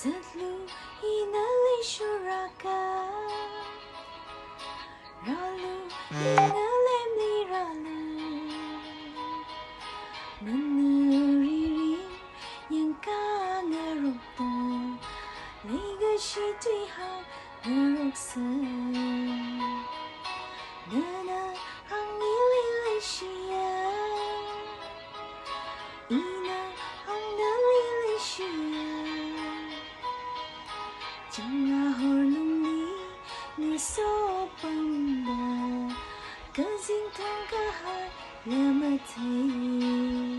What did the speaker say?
rất lu ina li shuraka ralu ina lem li ralu nanuri yang ka ngaruk to liga shi tui ha ngaruk sa nana hang ili li shia ina hang na li li shia chẳng là hồi lung ní người số bằng bờ cơ riêng thang cả hai là mà thấy